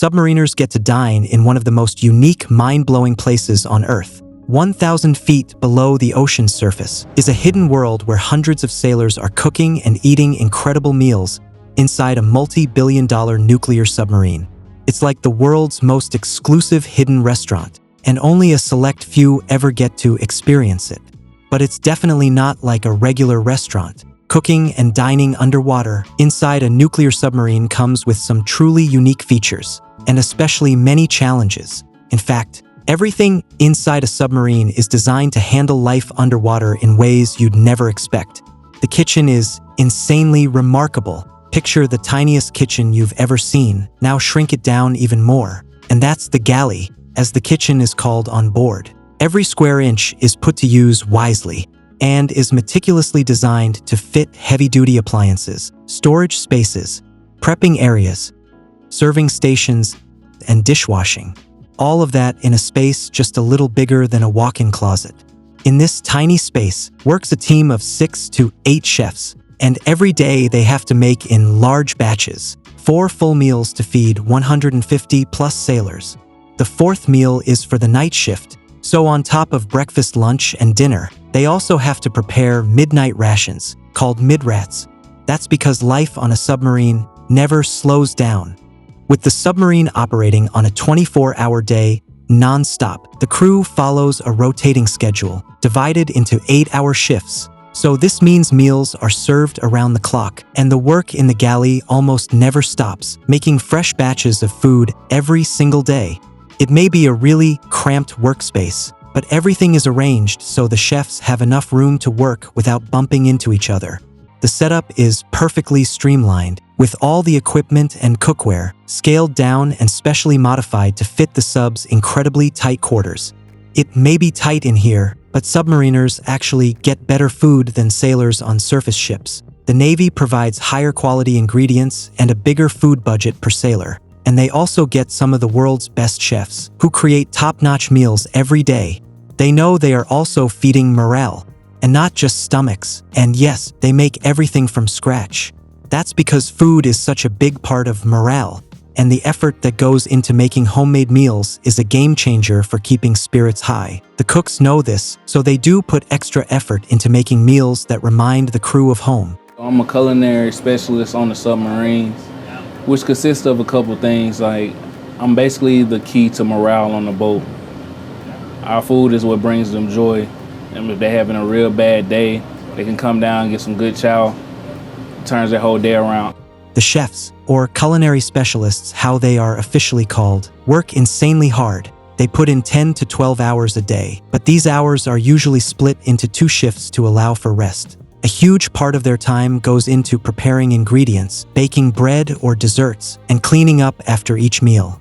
submariners get to dine in one of the most unique, mind-blowing places on Earth. 1,000 feet below the ocean's surface is a hidden world where hundreds of sailors are cooking and eating incredible meals inside a multi-billion-dollar nuclear submarine. It's like the world's most exclusive hidden restaurant, and only a select few ever get to experience it. But it's definitely not like a regular restaurant. Cooking and dining underwater inside a nuclear submarine comes with some truly unique features, and especially many challenges. In fact, everything inside a submarine is designed to handle life underwater in ways you'd never expect. The kitchen is insanely remarkable. Picture the tiniest kitchen you've ever seen. Now shrink it down even more. And that's the galley, as the kitchen is called on board. Every square inch is put to use wisely and is meticulously designed to fit heavy-duty appliances, storage spaces, prepping areas, serving stations, and dishwashing. All of that in a space just a little bigger than a walk-in closet. In this tiny space works a team of 6 to 8 chefs, and every day they have to make in large batches 4 full meals to feed 150 plus sailors. The 4th meal is for the night shift, so on top of breakfast, lunch, and dinner, they also have to prepare midnight rations, called midrats. That's because life on a submarine never slows down. With the submarine operating on a 24-hour day, non-stop, the crew follows a rotating schedule, divided into 8-hour shifts. So this means meals are served around the clock, and the work in the galley almost never stops, making fresh batches of food every single day. It may be a really cramped workspace, but everything is arranged so the chefs have enough room to work without bumping into each other. The setup is perfectly streamlined, with all the equipment and cookware scaled down and specially modified to fit the sub's incredibly tight quarters. It may be tight in here, but submariners actually get better food than sailors on surface ships. The Navy provides higher quality ingredients and a bigger food budget per sailor. And they also get some of the world's best chefs, who create top-notch meals every day. They know they are also feeding morale, and not just stomachs. And yes, they make everything from scratch. That's because food is such a big part of morale, and the effort that goes into making homemade meals is a game changer for keeping spirits high. The cooks know this, so they do put extra effort into making meals that remind the crew of home. I'm a culinary specialist on the submarine, which consists of a couple things. Like, I'm basically the key to morale on the boat. Our food is what brings them joy. And if they're having a real bad day, they can come down and get some good chow. Turns their whole day around. The chefs, or culinary specialists, how they are officially called, work insanely hard. They put in 10 to 12 hours a day, but these hours are usually split into 2 shifts to allow for rest. A huge part of their time goes into preparing ingredients, baking bread or desserts, and cleaning up after each meal.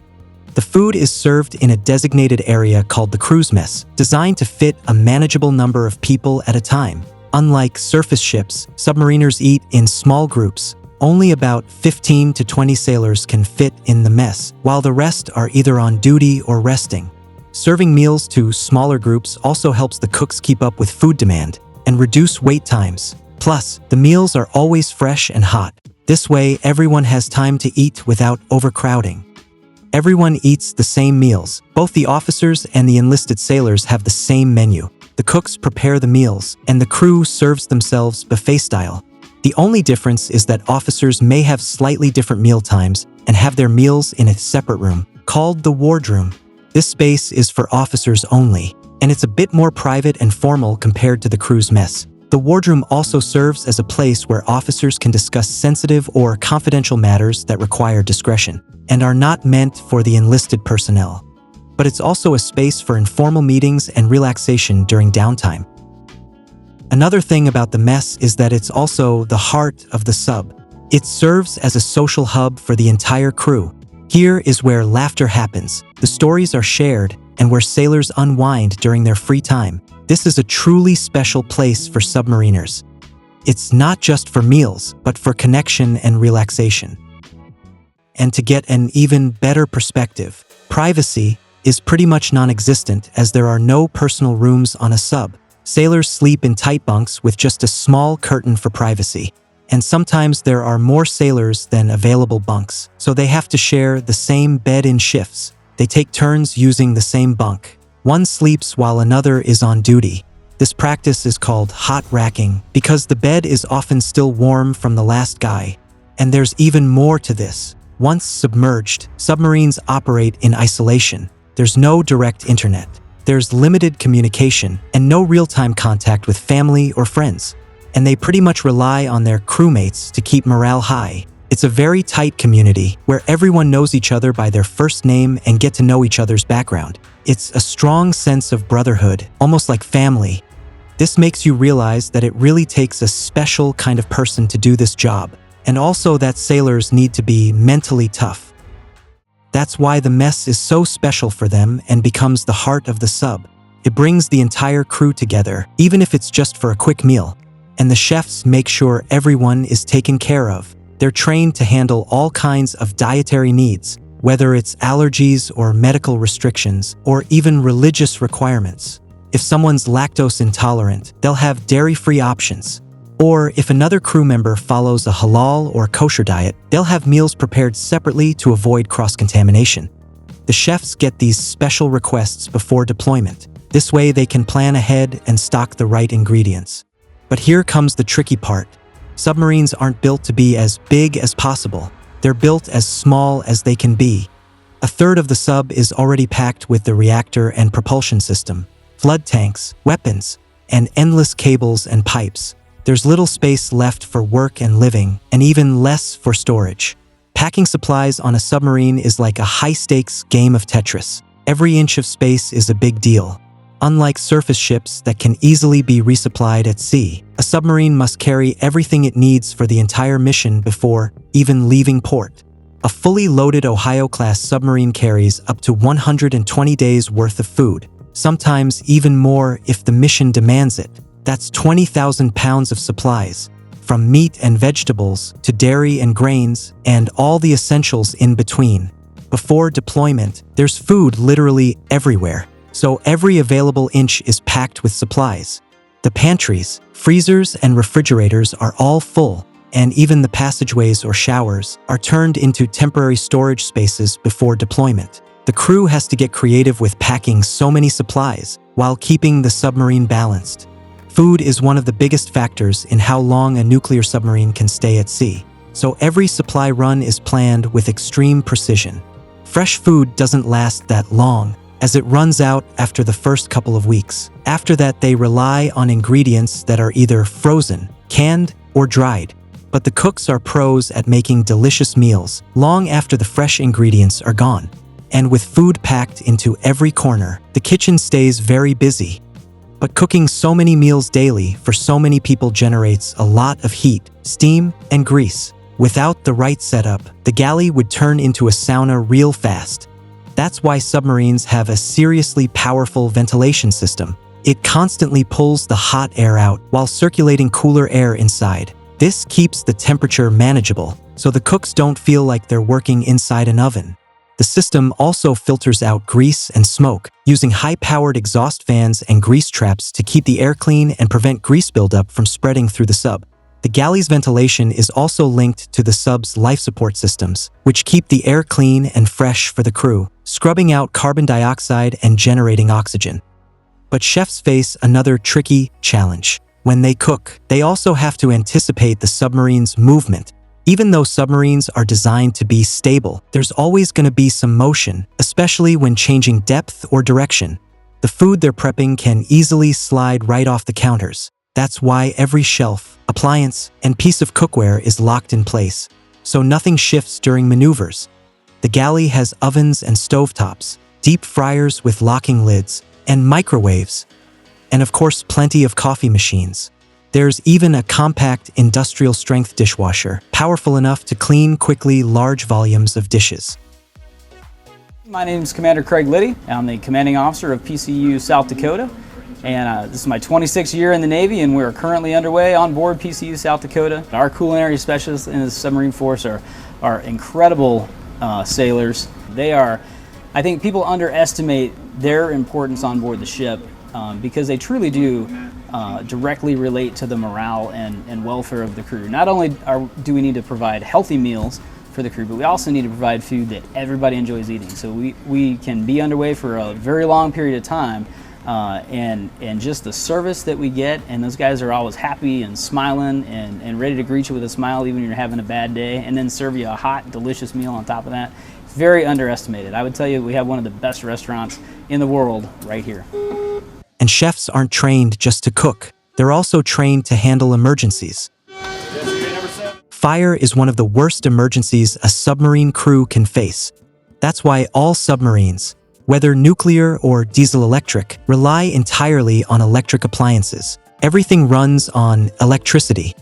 The food is served in a designated area called the crew's mess, designed to fit a manageable number of people at a time. Unlike surface ships, submariners eat in small groups. Only about 15 to 20 sailors can fit in the mess, while the rest are either on duty or resting. Serving meals to smaller groups also helps the cooks keep up with food demand and reduce wait times. Plus, the meals are always fresh and hot. This way, everyone has time to eat without overcrowding. Everyone eats the same meals. Both the officers and the enlisted sailors have the same menu. The cooks prepare the meals, and the crew serves themselves buffet style. The only difference is that officers may have slightly different meal times and have their meals in a separate room, called the wardroom. This space is for officers only, and it's a bit more private and formal compared to the crew's mess. The wardroom also serves as a place where officers can discuss sensitive or confidential matters that require discretion and are not meant for the enlisted personnel. But it's also a space for informal meetings and relaxation during downtime. Another thing about the mess is that it's also the heart of the sub. It serves as a social hub for the entire crew. Here is where laughter happens, the stories are shared, and where sailors unwind during their free time. This is a truly special place for submariners. It's not just for meals, but for connection and relaxation. And to get an even better perspective, privacy is pretty much non-existent as there are no personal rooms on a sub. Sailors sleep in tight bunks with just a small curtain for privacy. and sometimes there are more sailors than available bunks, so they have to share the same bed in shifts. They take turns using the same bunk. One sleeps while another is on duty. This practice is called hot racking because the bed is often still warm from the last guy. And there's even more to this. Once submerged, submarines operate in isolation. There's no direct internet. There's limited communication and no real-time contact with family or friends. And they pretty much rely on their crewmates to keep morale high. It's a very tight community where everyone knows each other by their first name and get to know each other's background. It's a strong sense of brotherhood, almost like family. This makes you realize that it really takes a special kind of person to do this job, and also that sailors need to be mentally tough. That's why the mess is so special for them and becomes the heart of the sub. It brings the entire crew together, even if it's just for a quick meal. And the chefs make sure everyone is taken care of. They're trained to handle all kinds of dietary needs, whether it's allergies or medical restrictions, or even religious requirements. If someone's lactose intolerant, they'll have dairy-free options. Or if another crew member follows a halal or kosher diet, they'll have meals prepared separately to avoid cross-contamination. The chefs get these special requests before deployment. This way they can plan ahead and stock the right ingredients. But here comes the tricky part. Submarines aren't built to be as big as possible. They're built as small as they can be. A third of the sub is already packed with the reactor and propulsion system, flood tanks, weapons, and endless cables and pipes. There's little space left for work and living, and even less for storage. Packing supplies on a submarine is like a high-stakes game of Tetris. Every inch of space is a big deal. Unlike surface ships that can easily be resupplied at sea, a submarine must carry everything it needs for the entire mission before even leaving port. A fully loaded Ohio-class submarine carries up to 120 days worth of food, sometimes even more if the mission demands it. That's 20,000 pounds of supplies, from meat and vegetables to dairy and grains, and all the essentials in between. Before deployment, there's food literally everywhere, so every available inch is packed with supplies. The pantries, freezers, and refrigerators are all full, and even the passageways or showers are turned into temporary storage spaces before deployment. The crew has to get creative with packing so many supplies while keeping the submarine balanced. Food is one of the biggest factors in how long a nuclear submarine can stay at sea, so every supply run is planned with extreme precision. Fresh food doesn't last that long, as it runs out after the first couple of weeks. After that, they rely on ingredients that are either frozen, canned, or dried. But the cooks are pros at making delicious meals long after the fresh ingredients are gone. And with food packed into every corner, the kitchen stays very busy. But cooking so many meals daily for so many people generates a lot of heat, steam, and grease. Without the right setup, the galley would turn into a sauna real fast. That's why submarines have a seriously powerful ventilation system. It constantly pulls the hot air out while circulating cooler air inside. This keeps the temperature manageable, so the cooks don't feel like they're working inside an oven. The system also filters out grease and smoke, using high-powered exhaust fans and grease traps to keep the air clean and prevent grease buildup from spreading through the sub. The galley's ventilation is also linked to the sub's life support systems, which keep the air clean and fresh for the crew, scrubbing out carbon dioxide and generating oxygen. But chefs face another tricky challenge. When they cook, they also have to anticipate the submarine's movement. Even though submarines are designed to be stable, there's always going to be some motion, especially when changing depth or direction. The food they're prepping can easily slide right off the counters. That's why every shelf, appliance, and piece of cookware is locked in place, so nothing shifts during maneuvers. The galley has ovens and stovetops, deep fryers with locking lids, and microwaves, and of course plenty of coffee machines. There's even a compact industrial-strength dishwasher, powerful enough to clean quickly large volumes of dishes. My name is Commander Craig Liddy. I'm the commanding officer of PCU South Dakota, and this is my 26th year in the Navy, and we're currently underway on board PCU South Dakota. Our culinary specialists in the submarine force are incredible sailors. They are, I think people underestimate their importance on board the ship because they truly do directly relate to the morale and welfare of the crew. Not only do we need to provide healthy meals for the crew, but we also need to provide food that everybody enjoys eating. So we can be underway for a very long period of time, and just the service that we get, and those guys are always happy and smiling and ready to greet you with a smile even when you're having a bad day, and then serve you a hot, delicious meal on top of that. It's very underestimated. I would tell you we have one of the best restaurants in the world right here. And chefs aren't trained just to cook. They're also trained to handle emergencies. Fire is one of the worst emergencies a submarine crew can face. That's why all submarines, whether nuclear or diesel-electric, rely entirely on electric appliances. Everything runs on electricity.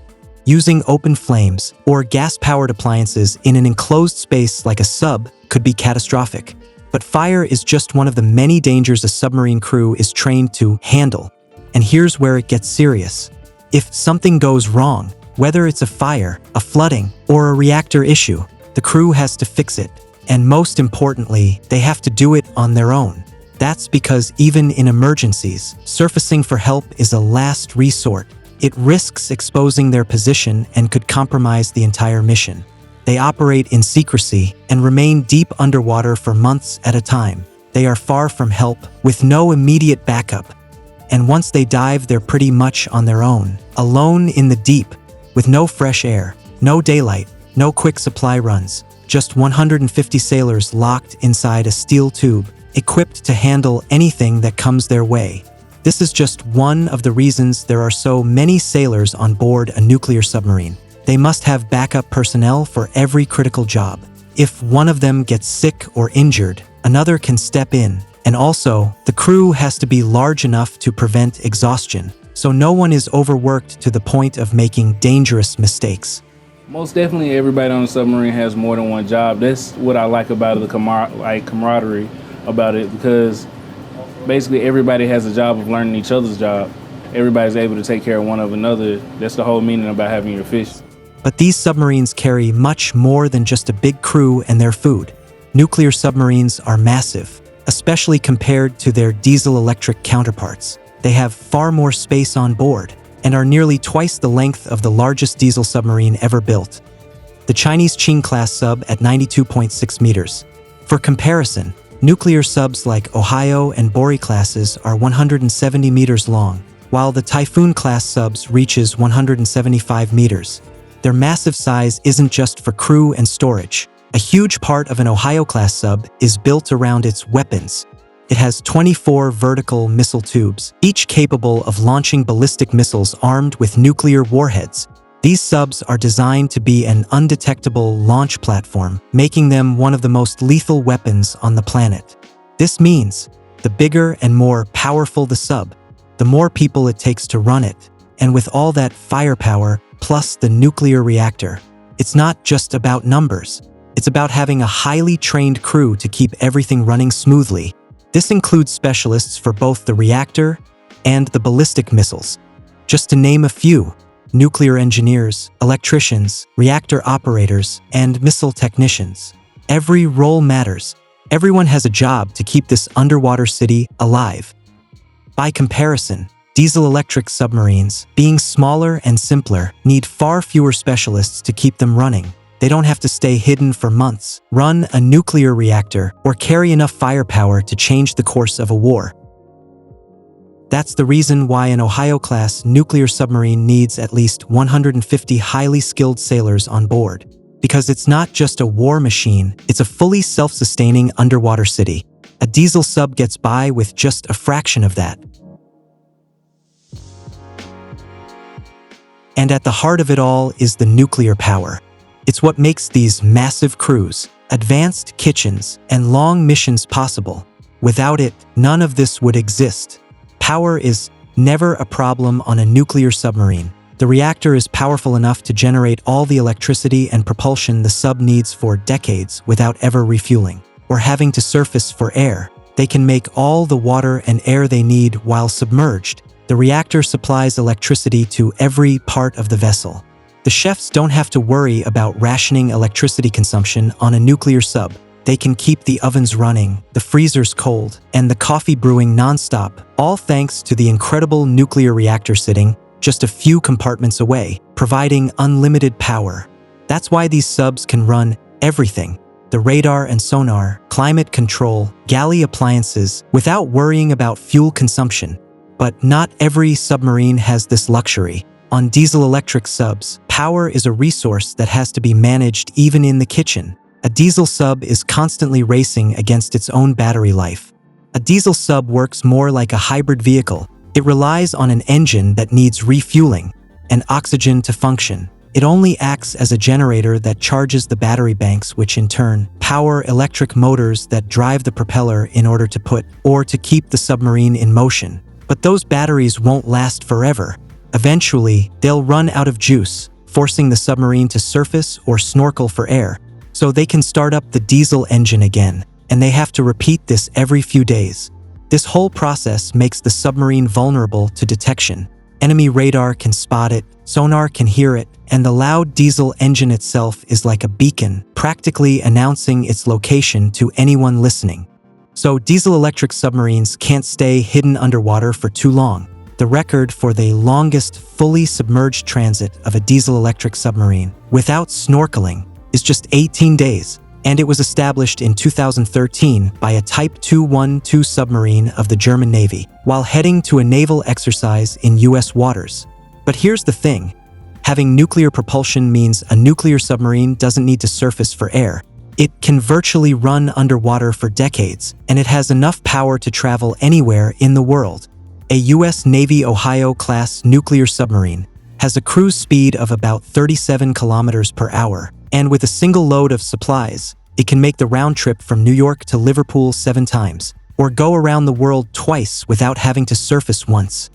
Using open flames or gas-powered appliances in an enclosed space like a sub could be catastrophic. But fire is just one of the many dangers a submarine crew is trained to handle. And here's where it gets serious. If something goes wrong, whether it's a fire, a flooding, or a reactor issue, the crew has to fix it. And most importantly, they have to do it on their own. That's because even in emergencies, surfacing for help is a last resort. It risks exposing their position and could compromise the entire mission. They operate in secrecy and remain deep underwater for months at a time. They are far from help, with no immediate backup. And once they dive, they're pretty much on their own, alone in the deep, with no fresh air, no daylight, no quick supply runs, just 150 sailors locked inside a steel tube, equipped to handle anything that comes their way. This is just one of the reasons there are so many sailors on board a nuclear submarine. They must have backup personnel for every critical job. If one of them gets sick or injured, another can step in. And also, the crew has to be large enough to prevent exhaustion, so no one is overworked to the point of making dangerous mistakes. Most definitely everybody on the submarine has more than one job. That's what I like about it, the camaraderie about it, because basically everybody has a job of learning each other's job. Everybody's able to take care of one of another. That's the whole meaning about having your fish. But these submarines carry much more than just a big crew and their food. Nuclear submarines are massive, especially compared to their diesel-electric counterparts. They have far more space on board and are nearly twice the length of the largest diesel submarine ever built, the Chinese Qing-class sub at 92.6 meters. For comparison, nuclear subs like Ohio and Bori classes are 170 meters long, while the Typhoon-class subs reaches 175 meters. Their massive size isn't just for crew and storage. A huge part of an Ohio-class sub is built around its weapons. It has 24 vertical missile tubes, each capable of launching ballistic missiles armed with nuclear warheads. These subs are designed to be an undetectable launch platform, making them one of the most lethal weapons on the planet. This means the bigger and more powerful the sub, the more people it takes to run it. And with all that firepower, plus the nuclear reactor, it's not just about numbers. It's about having a highly trained crew to keep everything running smoothly. This includes specialists for both the reactor and the ballistic missiles. Just to name a few: nuclear engineers, electricians, reactor operators, and missile technicians. Every role matters. Everyone has a job to keep this underwater city alive. By comparison, diesel-electric submarines, being smaller and simpler, need far fewer specialists to keep them running. They don't have to stay hidden for months, run a nuclear reactor, or carry enough firepower to change the course of a war. That's the reason why an Ohio-class nuclear submarine needs at least 150 highly skilled sailors on board. Because it's not just a war machine, it's a fully self-sustaining underwater city. A diesel sub gets by with just a fraction of that. And at the heart of it all is the nuclear power. It's what makes these massive crews, advanced kitchens, and long missions possible. Without it, none of this would exist. Power is never a problem on a nuclear submarine. The reactor is powerful enough to generate all the electricity and propulsion the sub needs for decades without ever refueling, or having to surface for air. They can make all the water and air they need while submerged. The reactor supplies electricity to every part of the vessel. The chefs don't have to worry about rationing electricity consumption on a nuclear sub. They can keep the ovens running, the freezers cold, and the coffee brewing nonstop, all thanks to the incredible nuclear reactor sitting just a few compartments away, providing unlimited power. That's why these subs can run everything: the radar and sonar, climate control, galley appliances, without worrying about fuel consumption. But not every submarine has this luxury. On diesel-electric subs, power is a resource that has to be managed even in the kitchen. A diesel sub is constantly racing against its own battery life. A diesel sub works more like a hybrid vehicle. It relies on an engine that needs refueling and oxygen to function. It only acts as a generator that charges the battery banks, which in turn power electric motors that drive the propeller in order to put or to keep the submarine in motion. But those batteries won't last forever. Eventually, they'll run out of juice, forcing the submarine to surface or snorkel for air, so they can start up the diesel engine again, and they have to repeat this every few days. This whole process makes the submarine vulnerable to detection. Enemy radar can spot it, sonar can hear it, and the loud diesel engine itself is like a beacon, practically announcing its location to anyone listening. So diesel-electric submarines can't stay hidden underwater for too long. The record for the longest fully submerged transit of a diesel-electric submarine without snorkeling is just 18 days, and it was established in 2013 by a Type 212 submarine of the German Navy while heading to a naval exercise in US waters. But here's the thing: having nuclear propulsion means a nuclear submarine doesn't need to surface for air. It can virtually run underwater for decades, and it has enough power to travel anywhere in the world. A US Navy Ohio-class nuclear submarine has a cruise speed of about 37 kilometers per hour, and with a single load of supplies, it can make the round trip from New York to Liverpool 7 times, or go around the world twice without having to surface once.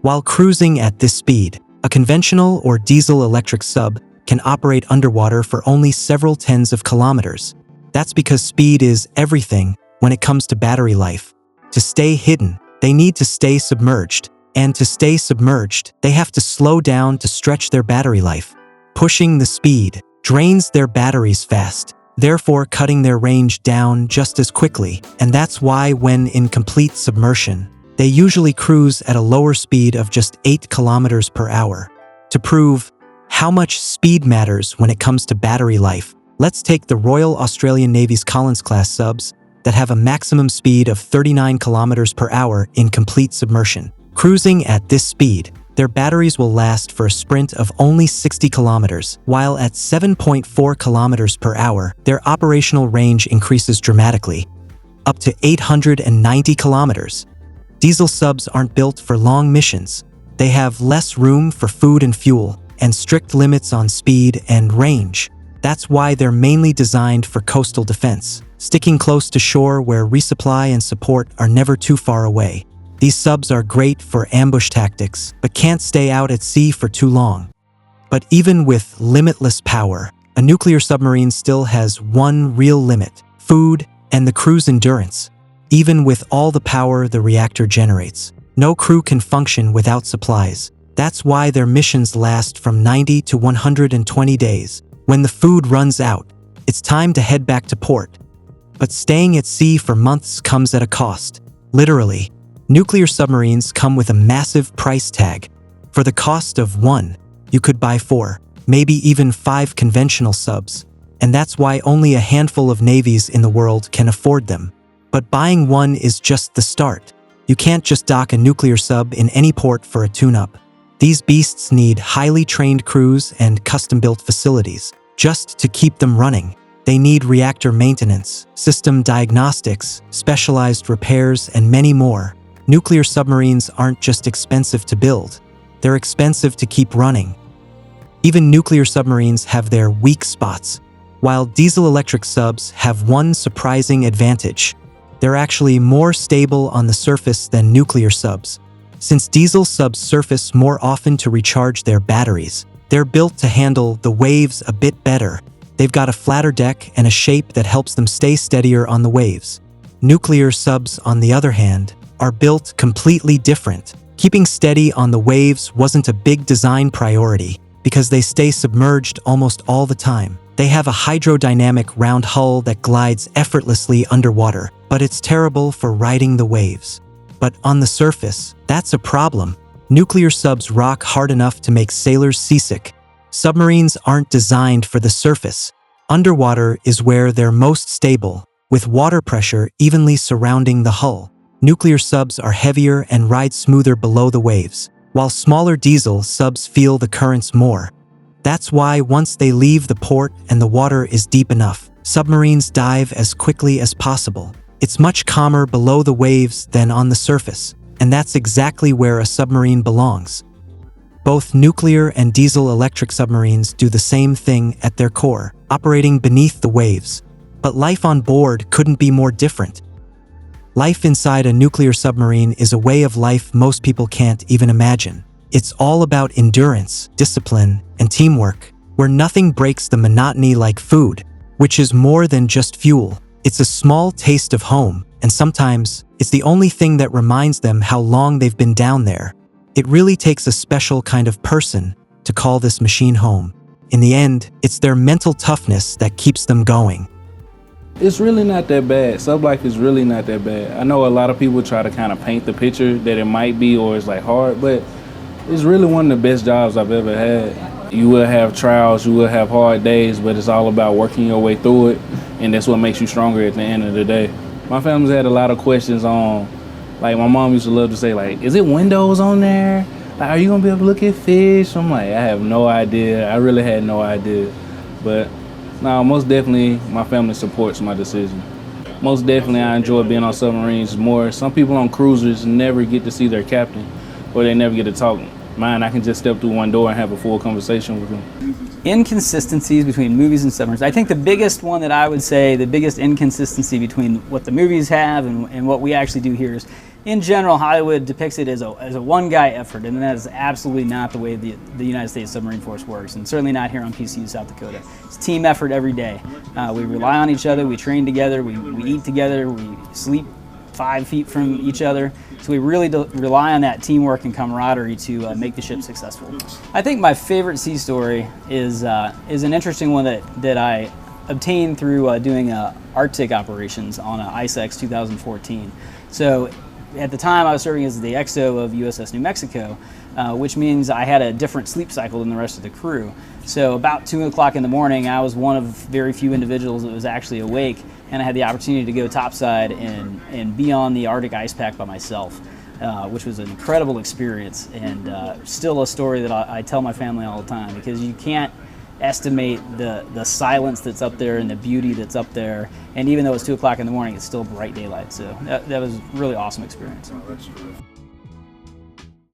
While cruising at this speed, a conventional or diesel-electric sub can operate underwater for only several tens of kilometers. That's because speed is everything when it comes to battery life. To stay hidden, they need to stay submerged, and to stay submerged, they have to slow down to stretch their battery life. Pushing the speed drains their batteries fast, therefore cutting their range down just as quickly, and that's why when in complete submersion, they usually cruise at a lower speed of just 8 kilometers per hour. To prove how much speed matters when it comes to battery life, let's take the Royal Australian Navy's Collins-class subs that have a maximum speed of 39 kilometers per hour in complete submersion. Cruising at this speed, their batteries will last for a sprint of only 60 kilometers, while at 7.4 kilometers per hour, their operational range increases dramatically, up to 890 kilometers. Diesel subs aren't built for long missions. They have less room for food and fuel, and strict limits on speed and range. That's why they're mainly designed for coastal defense, sticking close to shore where resupply and support are never too far away. These subs are great for ambush tactics, but can't stay out at sea for too long. But even with limitless power, a nuclear submarine still has one real limit: food and the crew's endurance. Even with all the power the reactor generates, no crew can function without supplies. That's why their missions last from 90 to 120 days. When the food runs out, it's time to head back to port. But staying at sea for months comes at a cost. Literally, nuclear submarines come with a massive price tag. For the cost of one, you could buy 4, maybe even 5 conventional subs. And that's why only a handful of navies in the world can afford them. But buying one is just the start. You can't just dock a nuclear sub in any port for a tune-up. These beasts need highly trained crews and custom-built facilities just to keep them running. They need reactor maintenance, system diagnostics, specialized repairs, and many more. Nuclear submarines aren't just expensive to build, they're expensive to keep running. Even nuclear submarines have their weak spots. While diesel-electric subs have one surprising advantage: they're actually more stable on the surface than nuclear subs. Since diesel subs surface more often to recharge their batteries, they're built to handle the waves a bit better. They've got a flatter deck and a shape that helps them stay steadier on the waves. Nuclear subs, on the other hand, are built completely different. Keeping steady on the waves wasn't a big design priority because they stay submerged almost all the time. They have a hydrodynamic round hull that glides effortlessly underwater, but it's terrible for riding the waves. But on the surface, that's a problem. Nuclear subs rock hard enough to make sailors seasick. Submarines aren't designed for the surface. Underwater is where they're most stable, with water pressure evenly surrounding the hull. Nuclear subs are heavier and ride smoother below the waves, while smaller diesel subs feel the currents more. That's why once they leave the port and the water is deep enough, submarines dive as quickly as possible. It's much calmer below the waves than on the surface, and that's exactly where a submarine belongs. Both nuclear and diesel-electric submarines do the same thing at their core, operating beneath the waves. But life on board couldn't be more different. Life inside a nuclear submarine is a way of life most people can't even imagine. It's all about endurance, discipline, and teamwork, where nothing breaks the monotony like food, which is more than just fuel. It's a small taste of home, and sometimes it's the only thing that reminds them how long they've been down there. It really takes a special kind of person to call this machine home. In the end, it's their mental toughness that keeps them going. It's really not that bad. Sub life is really not that bad. I know a lot of people try to kind of paint the picture that it might be or it's like hard, but it's really one of the best jobs I've ever had. You will have trials, you will have hard days, but it's all about working your way through it, and that's what makes you stronger at the end of the day. My family's had a lot of questions on, like my mom used to love to say, like, is it windows on there? Like, are you gonna be able to look at fish? I'm like, I have no idea. I really had no idea. But no, most definitely my family supports my decision. Most definitely I enjoy being on submarines more. Some people on cruisers never get to see their captain, or they never get to talk. Mine, I can just step through one door and have a full conversation with them. Inconsistencies between movies and submarines. I think the biggest one that I would say, the biggest inconsistency between what the movies have and what we actually do here is, in general, Hollywood depicts it as a one-guy effort, and that is absolutely not the way the United States Submarine Force works, and certainly not here on PCU South Dakota. It's a team effort every day. We rely on each other, we train together, we eat together, we sleep 5 feet from each other. So we really rely on that teamwork and camaraderie to make the ship successful. I think my favorite sea story is an interesting one that I obtained through doing Arctic operations on an ICEX 2014. So at the time I was serving as the XO of USS New Mexico, which means I had a different sleep cycle than the rest of the crew. So about 2 o'clock in the morning, I was one of very few individuals that was actually awake, and I had the opportunity to go topside and be on the Arctic ice pack by myself, which was an incredible experience, and still a story that I tell my family all the time, because you can't estimate the silence that's up there and the beauty that's up there, and even though it's 2 o'clock in the morning, it's still bright daylight. So that was a really awesome experience. Oh, that's true.